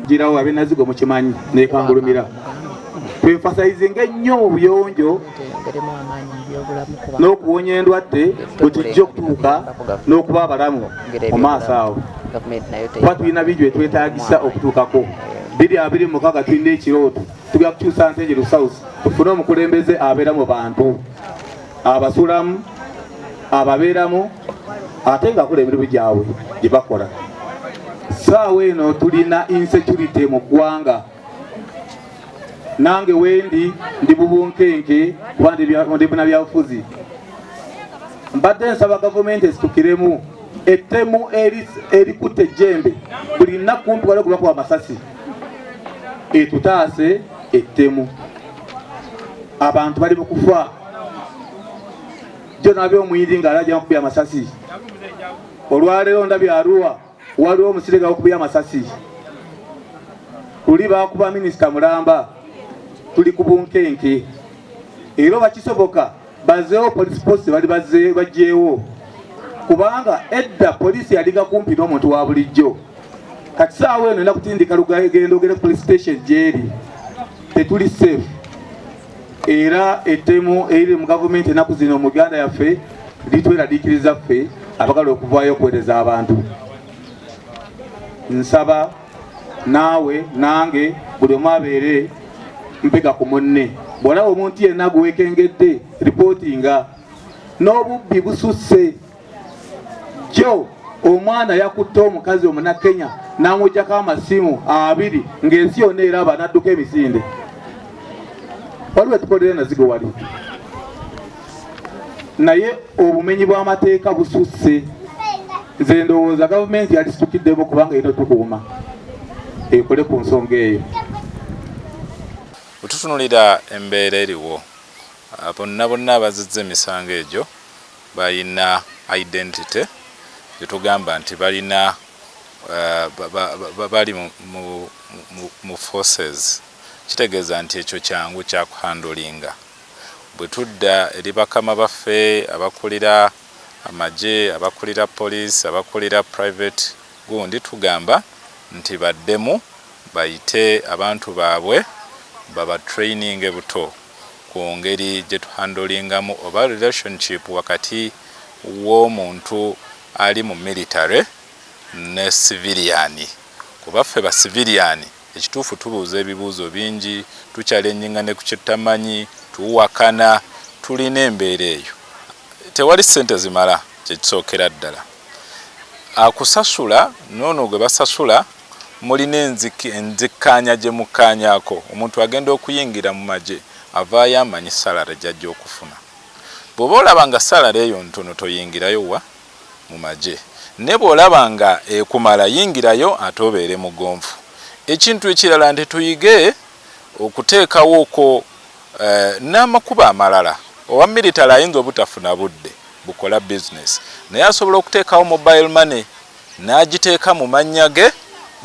girawo abenazigo mukimanyi nekangulumira twemfasayizinga ennyo mu buyonjo n'okuwonya endwadde bwetujja okutuuka n'okuba abalamu mu maaso awo kuba tulina bingi byetwetagisa okutuukako 2026 tulina ekirooto tugenda kukyusa Ntenjeru South tufune omukulembeze abeera mu bantu abasulamu ababeeramu ate ng'akola emirimu gyabwe gye bakola. Saawa eno tulina insecurity mu ggwanga. Nange wendi ndi bubunkenke kuba ndi munabyabufuzi. Mbadde nsaba gavumenti esitukiremu ettemu erikutte ejjembe buli nnaku kumpi waliwo kubakuba amasasi etutaase ettemu. Abantu bali mu kufa. Jo nabyo omuyindi ng'alajja mukubya amasasi. Olwaleero ndabye Arua waliwo omusirega okubya amasasi. Kuli bakuba minisita Mulamba tuli ku bunkenke. Era bakisoboka bazeewo police post bali bajjeewo. Kubanga edda poliisi yaliga kumpi n'omuntu wa bulijjo. Kati saawa eno nakutindika lugendo ogere police station gyeri. Tetuli safe. Era ettemu eri mu gavumenti ennaku zino mu Uganda yaffe litweraliikiriza ffe abagala okuvaayo okuweereza abantu. Nsaba naawe nange buli omu abeere mpega ku munne. Bw'olaba omuntu yenna gweekengedde ripootinga. N'obubbi bususse. Jo omwana yakutte omukazi omunakenya n'amuggyako amasimu 2 ng'ensi yonna eraba n'adduka emisinde. Waliwo tukolere nazigo wali. Naye obumenyi bw'amateeka bususse. Nze ndowooza gavumenti yali situkiddemu kubanga ino tukuuma ekole ku nsonga eyo. Otutunulira embeera eriwo bonna abazizza emisango egyo balina identity gyetugamba nti balina bali mu forces. Kitegeeza nti ekyo kyangu kyakuhandolinga. Bwe tudda eri bakama baffe abakulira amagye, abakulira poliisi, abakulira private gundi tugamba nti baddemu bayite abantu baabwe baba training buto ku ngeri gye tuhandolingamu oba relationship wakati w'omuntu ali mu military ne civilian. Kubaffe ba civilian ekituufu tubuuza ebibuuzo bingi, tukyalennyingane ku kyetamanyi, tuwakana, tulina embeera eyo. Tewali ssente zimala kye kisookera ddala. Akusasula noono gwe basasula mulina enzikkaanya gye mukkaanyaako. Omuntu agenda okuyingira mu magye avaayo amanyi salary gy'ajja okufuna. Bw'oba olaba nga salary eyo ntono toyingirayo wa mu magye. Ne bw'olaba nga ekumala yingirayo ate obeere mugonvu. Ekintu ekirala nti tuyige okuteekawo okwo n'amakuba amalala. Owa military ayinza obutafuna budde bukola business. Naye asobola okuteekawo mobile money n'agiteeka mu mannya ge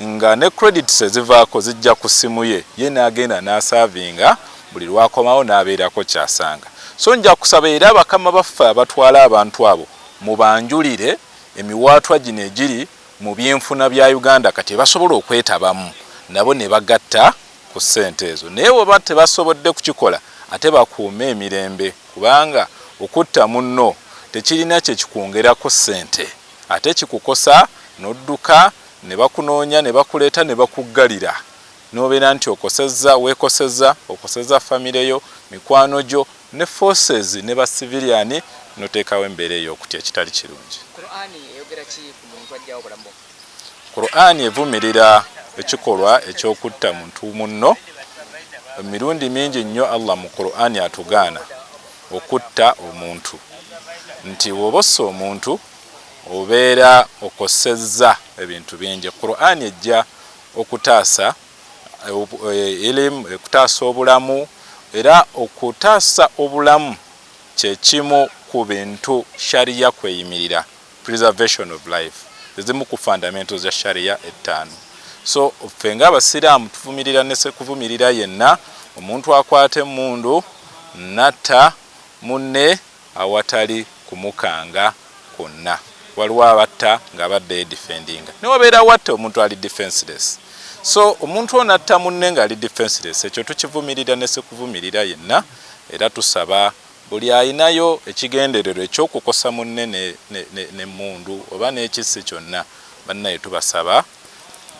nga ne credits ezivaako zijja ku ssimu ye. Ye n'agenda n'asaavinga buli lwakomawo n'abeerako kyasanga. So nja kusaba era bakama baffe abatwala abantu abo mubanjulire emiwaatwa gino egiri mu byenfuna bya Uganda kati basobola okwetabamu nabo ne bagatta ku ssente ezo. Naye bw'oba tebasobodde kukikola ate bakuume emirembe kubanga okutta munno tekirina kye kikwongerako ssente ate kikukosa n'odduka ne bakunoonya ne bakuleeta ne bakuggalira n'obeera nti okosezza famire yo mikwano gyo ne forces ne ba civilian noteekawo embeera eyo okutya ekitali kirungi. Qur'ani evumirira ekikolwa ekyokutta muntu munno. Emirundi mingi nnyo Allah mu Qur'ani atugaana okutta omuntu nti wobossa omuntu obeera okosezza ebintu bingi. Qur'ani ejja okutaasa okutaasa obulamu era okutaasa obulamu kye kimu ku bintu sharia kweyimirira, preservation of life, ezimu ku fundamentals ya sharia 5. So ffe ng'Abasiraamu tuvumirira ne kuvumirira yenna omuntu akwate mundu natta munne awatali kumukanga konna. Waliwo abatta ng'abadde defendinga. Ne wabeera watta omuntu ali defenseless. So omuntu ono atta munne ng'ali defenseless, ekyo tukivumirira ne sekuvumirira yenna, era tusaba buli ayinayo ekigenderero ekyokukosa munne n'emmundu oba n'ekissi kyonna, bannaye tubasaba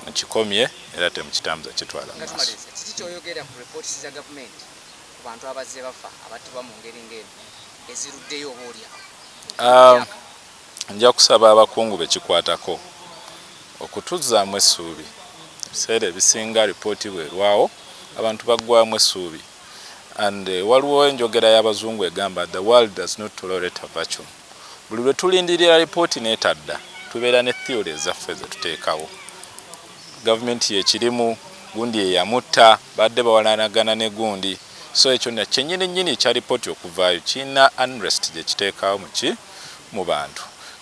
mukikomye era temukitambuza kitwala mu maaso. Kiki ky'oyogera ku reports za gavumenti ku bantu abazze bafa abattibwa mu ngeri ng'eno eziruddeyo oboolyawo? Nja kusaba abakungu bekikwatako okutuzzaamu essuubi. Ebiseera ebisinga ripooti bwerwawo abantu baggwamu essuubi. And waliwo enjogera y'abazungu egamba the world does not tolerate a virtue. Buli lwe tulindirira ripooti n'etadda tubeera ne theory ezaffe ze tuteekawo. Gavumenti yekirimu, gundi yeyamutta, badde bawalanagana ne gundi. So ekyo kyennyini nnyini ekya ripooti okuvaayo kirina unrest gye kiteekawo mu bantu.